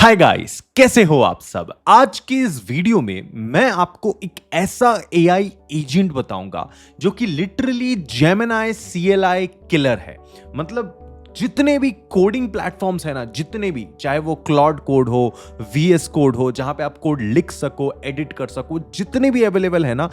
Hi guys, कैसे हो आप सब। आज के इस वीडियो में मैं आपको एक ऐसा एआई एजेंट बताऊंगा जो कि लिटरली जेमिनी सीएलआई किलर है। मतलब जितने भी कोडिंग प्लेटफॉर्म्स है ना, जितने भी, चाहे वो क्लॉड कोड हो, वीएस कोड हो, जहां पे आप कोड लिख सको, एडिट कर सको, जितने भी अवेलेबल है ना,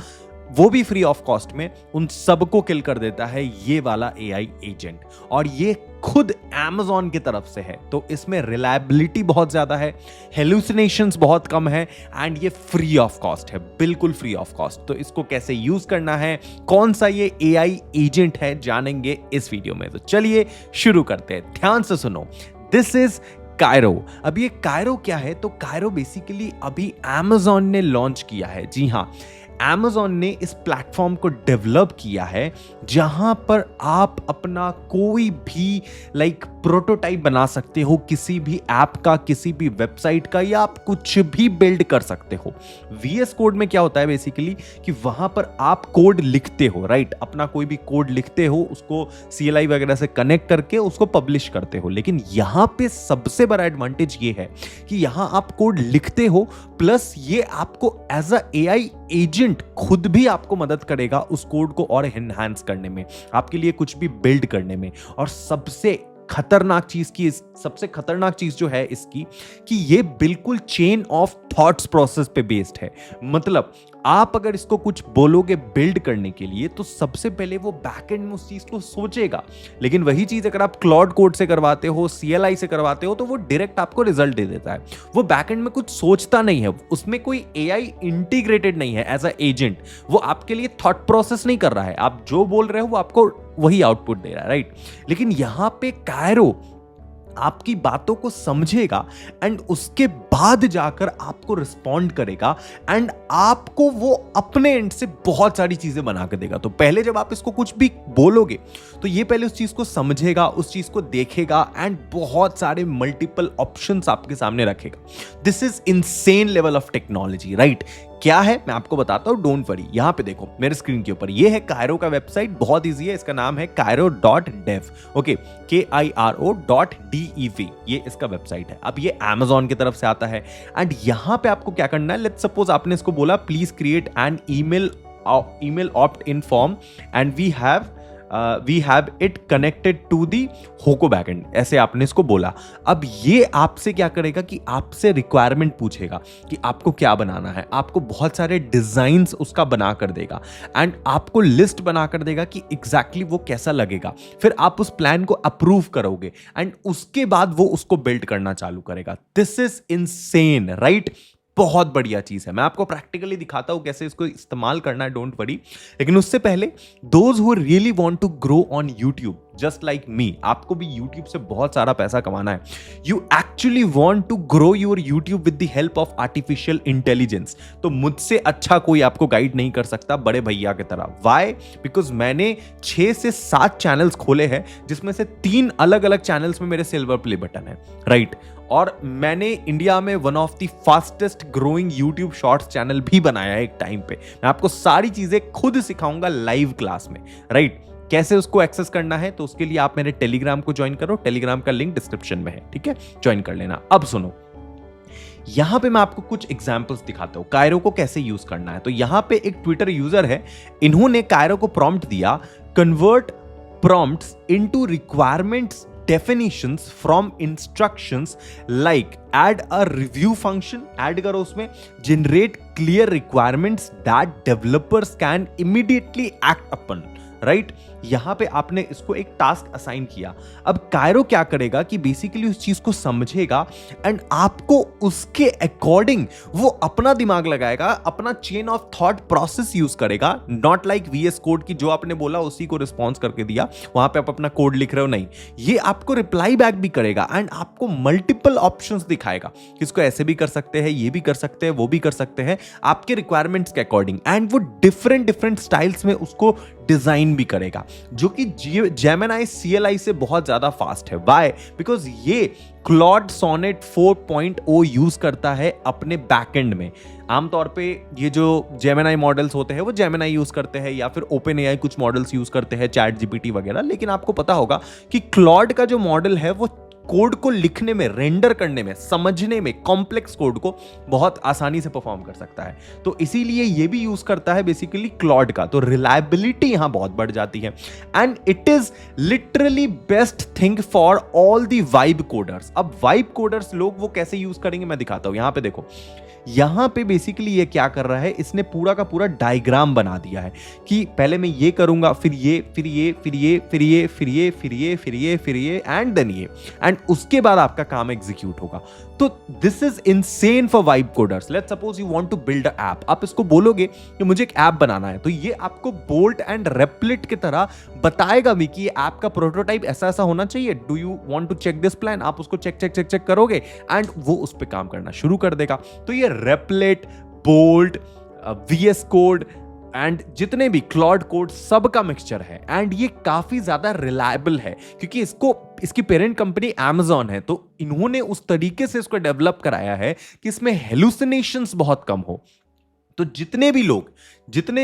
वो भी फ्री ऑफ कॉस्ट में, उन सबको किल कर देता है ये वाला एआई एजेंट। और ये खुद Amazon की तरफ से है, तो इसमें रिलायबिलिटी बहुत ज्यादा है, हेलुसिनेशंस बहुत कम है, एंड ये फ्री ऑफ कॉस्ट है, बिल्कुल फ्री ऑफ कॉस्ट। तो इसको कैसे यूज करना है, कौन सा ये एआई एजेंट है, जानेंगे इस वीडियो में। तो चलिए शुरू करते हैं, ध्यान से सुनो। This is Cairo. अब ये कायरो क्या है? तो कायरो बेसिकली अभी Amazon ने लॉन्च किया है। जी हाँ, Amazon ने इस प्लेटफॉर्म को डेवलप किया है जहां पर आप अपना कोई भी प्रोटोटाइप बना सकते हो, किसी भी ऐप का, किसी भी वेबसाइट का, या आप कुछ भी बिल्ड कर सकते हो। वीएस कोड में क्या होता है बेसिकली कि वहां पर आप कोड लिखते हो, राइट? अपना कोई भी कोड लिखते हो, उसको सीएलआई वगैरह से कनेक्ट करके उसको पब्लिश करते हो। लेकिन यहां पे सबसे बड़ा एडवांटेज ये है कि यहां आप कोड लिखते हो, प्लस ये आपको एज अ एआई एजेंट खुद भी आपको मदद करेगा उस कोड को और एनहांस करने में, आपके लिए कुछ भी बिल्ड करने में। और सबसे खतरनाक चीज जो है इसकी, कि ये बिल्कुल चेन ऑफ थॉट्स प्रोसेस पे बेस्ड है। मतलब आप अगर इसको कुछ बोलोगे बिल्ड करने के लिए, तो सबसे पहले वो बैकएंड में उस चीज को सोचेगा। लेकिन वही चीज अगर आप क्लॉड कोड से करवाते हो, सीएलआई से करवाते हो, तो वो डायरेक्ट आपको रिजल्ट दे देता है। वो बैकएंड में कुछ सोचता नहीं है, उसमें कोई एआई इंटीग्रेटेड नहीं है एज अ एजेंट। वो आपके लिए थॉट प्रोसेस नहीं कर रहा है, आप जो बोल रहे हो वो आपको वही आउटपुट दे रहा है, राइट? लेकिन यहां पे कायरो आपकी बातों को समझेगा एंड उसके बाद जाकर आपको रिस्पॉन्ड करेगा, एंड आपको वो अपने एंड से बहुत सारी चीजें बना के देगा। तो पहले जब आप इसको कुछ भी बोलोगे, तो ये पहले उस चीज को समझेगा, उस चीज को देखेगा, एंड बहुत सारे मल्टीपल ऑप्शंस आपके सामने रखेगा। This is insane level of technology, right? क्या है मैं आपको बताता हूं, डोंट वरी। यहां पे देखो मेरे स्क्रीन के ऊपर, ये है कायरो का वेबसाइट, बहुत इजी है। इसका नाम है cairo.dev, ओके, KIRO.dev, ये इसका वेबसाइट है। अब ये Amazon की तरफ से आता है, एंड यहां पे आपको क्या करना है, लेट्स सपोज आपने इसको बोला please create an email opt in form and we have it connected to the होको बैकएंड, ऐसे आपने इसको बोला। अब ये आपसे क्या करेगा कि आपसे रिक्वायरमेंट पूछेगा कि आपको क्या बनाना है, आपको बहुत सारे डिजाइन्स उसका बना कर देगा, एंड आपको लिस्ट बना कर देगा कि एग्जैक्टली वो कैसा लगेगा। फिर आप उस प्लान को अप्रूव करोगे, एंड उसके बाद वो उसको बिल्ड करना चालू करेगा। This is insane, right? बहुत बढ़िया चीज है। मैं आपको प्रैक्टिकली दिखाता हूं कैसे इसको इस्तेमाल करना है, डोंट वरी। लेकिन उससे पहले, those who really want to grow on YouTube just like me, आपको भी यूट्यूब से बहुत सारा पैसा कमाना है, you actually want to grow your YouTube with the help of artificial intelligence, तो मुझसे अच्छा कोई आपको गाइड नहीं कर सकता, बड़े भैया की तरह। व्हाई? बिकॉज मैंने 6 से 7 चैनल्स खोले हैं, जिसमें से 3 अलग अलग चैनल्स में मेरे सिल्वर प्ले बटन है, राइट? और मैंने इंडिया में one of the fastest growing YouTube shorts channel भी बनाया है एक टाइम पे। मैं आपको सारी चीजें खुद सिखाऊंगा लाइव क्लास में, राइट? कैसे उसको एक्सेस करना है, तो उसके लिए आप मेरे टेलीग्राम को ज्वाइन करो, टेलीग्राम का लिंक डिस्क्रिप्शन में है, ठीक है? ज्वाइन कर लेना। अब सुनो, यहां पे मैं आपको कुछ एग्जांपल्स दिखाता हूं कायरो को कैसे यूज करना है। तो यहां पे एक ट्विटर यूजर है, इन्होंने कायरो को प्रॉम्प्ट दिया, convert prompts into requirements definitions from instructions like add a review function, add करो उसमें, generate clear requirements that developers can immediately act upon, right? यहां पे आपने इसको एक टास्क असाइन किया। अब कायरो क्या करेगा कि बेसिकली उस चीज को समझेगा, एंड आपको उसके अकॉर्डिंग वो अपना दिमाग लगाएगा, अपना chain of thought process use करेगा। नॉट लाइक वीएस कोड की, जो आपने बोला उसी को रिस्पॉन्स करके दिया, वहां पे आप अपना कोड लिख रहे हो, नहीं, ये आपको रिप्लाई बैक भी करेगा, एंड आपको मल्टीपल ऑप्शंस दिखाएगा कि इसको ऐसे भी कर सकते हैं, ये भी कर सकते हैं, वो भी कर सकते हैं, आपके रिक्वायरमेंट्स के अकॉर्डिंग, एंड वो डिफरेंट स्टाइल्स में उसको डिजाइन भी करेगा, जो कि जेमिनी सीएलआई से बहुत ज्यादा फास्ट है। व्हाई? बिकॉज ये क्लॉड सोनेट 4.0 यूज करता है अपने बैकएंड में। आमतौर पे ये जो जेमिनी मॉडल्स होते हैं वो जेमिनी यूज करते हैं, या फिर ओपन एआई कुछ मॉडल्स यूज करते हैं, चैट जीपीटी वगैरह। लेकिन आपको पता होगा कि क्लॉड का जो मॉडल है वो कोड को लिखने में, रेंडर करने में, समझने में, कॉम्प्लेक्स कोड को बहुत आसानी से परफॉर्म कर सकता है। तो इसीलिए ये भी यूज करता है बेसिकली क्लॉड का, तो रिलायबिलिटी यहां बहुत बढ़ जाती है and it is literally best thing for all the vibe coders. अब वाइब कोडर्स लोग वो कैसे यूज करेंगे मैं दिखाता हूं। यहां पे देखो, यहां पे बेसिकली ये क्या कर रहा है, इसने पूरा का पूरा डायग्राम बना दिया है कि पहले मैं ये करूंगा, फिर ये, फिर ये, फिर ये, फिर ये, फिर ये, फिर ये, फिर ये, फिर ये एंड देन ये, एंड उसके बाद आपका काम एग्जीक्यूट होगा। तो this is insane for vibe coders. Let's suppose you want to build a app, आप इसको बोलोगे कि मुझे एक ऐप बनाना है, तो ये आपको बोल्ट एंड रेप्लिट की तरह बताएगा भी कि ये ऐप का प्रोटोटाइप ऐसा ऐसा होना चाहिए, do you want to check this plan, आप उसको चेक चेक चेक चेक करोगे एंड वो उस पर काम करना शुरू कर देगा। तो ये रेप्लिट, बोल्ट, VS कोड एंड जितने भी क्लॉड कोड सब का मिक्सचर है एंड ये काफी ज्यादा रिलायबल है क्योंकि इसकी पेरेंट कंपनी Amazon है, तो इन्होंने उस तरीके से इसको डेवलप कराया है कि इसमें हेलुसिनेशंस बहुत कम हो। तो जितने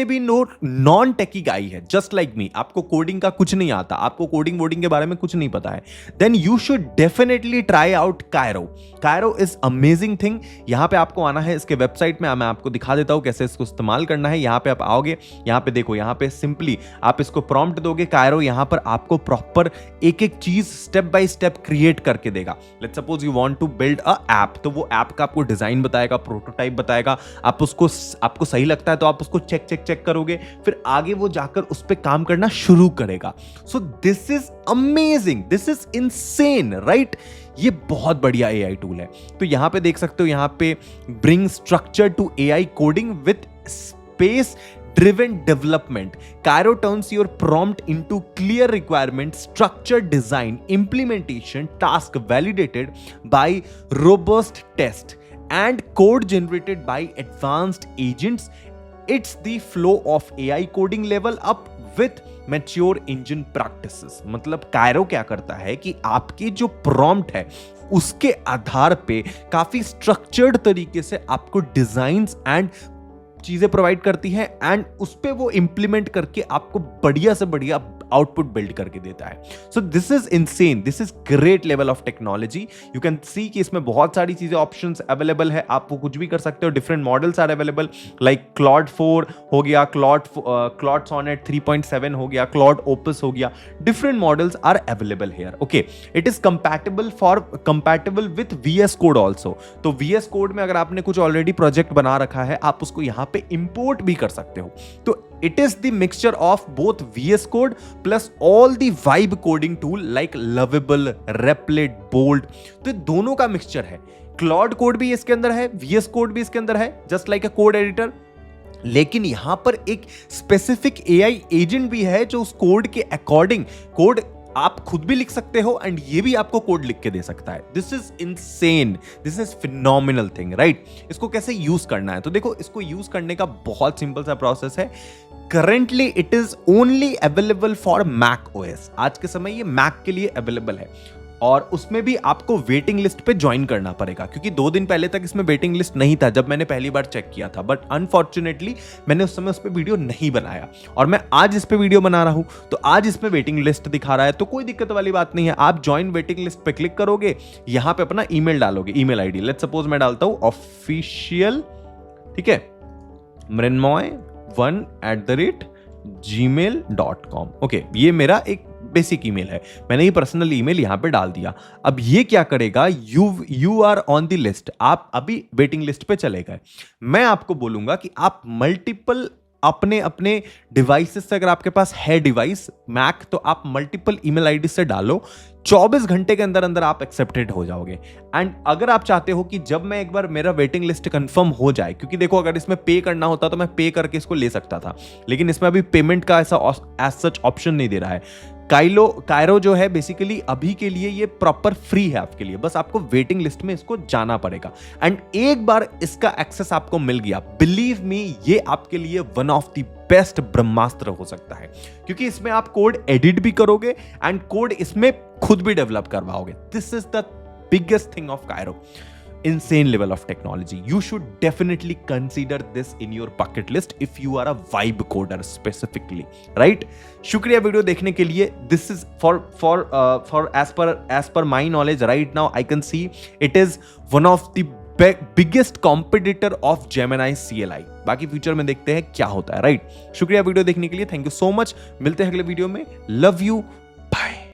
भी नॉन टेकी गाई है, जस्ट लाइक मी, आपको कोडिंग का कुछ नहीं आता, आपको कोडिंग वोडिंग के बारे में कुछ नहीं पता है, then you should definitely try out Kiro. Kiro is amazing thing. यहां पे आपको आना है इसके वेबसाइट में, मैं आपको दिखा देता हूं कैसे इसको इस्तेमाल करना है। यहां पे आप आओगे, यहां पे देखो, यहां पे सिंपली आप इसको प्रॉम्प्ट दोगे कायरो, यहां पर आपको प्रॉपर एक एक चीज स्टेप बाय स्टेप क्रिएट करके देगा। Let's suppose you want to build a app, तो वो ऐप का आपको डिजाइन बताएगा, प्रोटोटाइप बताएगा, आपको सही लगता है तो आप उसको चेक चेक चेक करोगे, फिर आगे वो जाकर उस पे काम करना शुरू करेगा। So this is amazing, this is insane, right? ये बहुत बढ़िया एआई टूल है। तो यहां पे देख सकते हो, यहां पे bring structure to AI coding with spec driven development. Cairo turns your prompt into clear requirement, structured design, implementation, task validated by robust test and code generated by advanced agents. It's the flow of AI coding level up with mature engine practices. मतलब Cairo क्या करता है कि आपकी जो prompt है उसके आधार पे काफी स्ट्रक्चर्ड तरीके से आपको डिजाइन्स एंड चीजें प्रोवाइड करती है एंड उस पे वो इंप्लीमेंट करके आपको बढ़िया से बढ़िया आउटपुट बिल्ड करके देता है। So this is insane, this is great level of technology. You can see कि इसमें बहुत सारी चीजें, ऑप्शंस अवेलेबल है, आप वो कुछ भी कर सकते हो। Different models are available, like Claude 4 हो गया, क्लॉड सोनेट 3.7 हो गया, क्लॉड ओपस हो गया, different models are available here. Okay, it is compatible with VS code also. तो VS कोड में अगर आपने कुछ ऑलरेडी प्रोजेक्ट बना रखा है, आप उसको यहां पे इंपोर्ट भी कर सकते हो। तो it is the mixture of both VS Code plus all the vibe coding tool like Lovable, Replit, Bolt। तो दोनों का मिक्सचर है। क्लॉड कोड भी इसके अंदर है, VS कोड भी इसके अंदर है, just like a code editor. लेकिन यहां पर एक स्पेसिफिक AI एजेंट भी है जो उस कोड के अकॉर्डिंग कोड आप खुद भी लिख सकते हो एंड ये भी आपको कोड लिख के दे सकता है। This is insane, this is phenomenal thing, right? इसको कैसे यूज करना है, तो देखो, इसको यूज करने का बहुत सिंपल सा प्रोसेस है। Currently it is only available for Mac OS। आज के समय ये मैक के लिए अवेलेबल है और उसमें भी आपको वेटिंग लिस्ट पे ज्वाइन करना पड़ेगा, क्योंकि 2 दिन पहले तक इसमें वेटिंग लिस्ट नहीं था जब मैंने पहली बार चेक किया था। बट अनफॉर्चुनेटली मैंने उस समय उस पर वीडियो नहीं बनाया और मैं आज इस पे वीडियो बना रहा हूं, तो आज इसमें वेटिंग लिस्ट दिखा रहा है। तो कोई दिक्कत वाली बात नहीं है, आप ज्वाइन वेटिंग लिस्ट पे क्लिक करोगे, यहां पे अपना ईमेल डालोगे, ईमेल आईडी। लेट्स सपोज मैं डालता हूं ऑफिशियल, ठीक है, mrinmoy1@gmail.com। ओके, ये मेरा एक बेसिक ईमेल है, मैंने ये पर्सनल ईमेल यहां पे डाल दिया। अब ये क्या करेगा, you are on the list, आप अभी वेटिंग लिस्ट पे चले गए। मैं आपको बोलूंगा कि आप मल्टीपल अपने डिवाइसेस से, अगर आपके पास है डिवाइस मैक, तो आप मल्टीपल ईमेल आईडी से डालो, 24 घंटे के अंदर अंदर आप एक्सेप्टेड हो जाओगे। एंड अगर आप चाहते हो कि जब मैं एक बार मेरा वेटिंग लिस्ट कंफर्म हो जाए, क्योंकि देखो अगर इसमें पे करना होता तो मैं पे करके इसको ले सकता था, लेकिन इसमें अभी पेमेंट का ऐसा एज सच ऑप्शन नहीं दे रहा है। कायरो जो है बेसिकली अभी के लिए ये प्रॉपर फ्री है आपके लिए, बस आपको वेटिंग लिस्ट में इसको जाना पड़ेगा। एंड एक बार इसका एक्सेस आपको मिल गया, बिलीव मी, ये आपके लिए वन ऑफ द बेस्ट ब्रह्मास्त्र हो सकता है, क्योंकि इसमें आप कोड एडिट भी करोगे एंड कोड इसमें खुद भी डेवलप करवाओगे। This is the biggest thing of Cairo. insane level of technology. You should definitely consider this in your bucket list if you are a vibe coder specifically, right? शुक्रिया video देखने के लिए. This is for as per my knowledge right now I can see it is one of the biggest competitor of Gemini CLI. बाकी future में देखते हैं क्या होता है, राइट? शुक्रिया वीडियो देखने के लिए. Thank you so much. मिलते हैं अगले वीडियो में. Love you. बाय.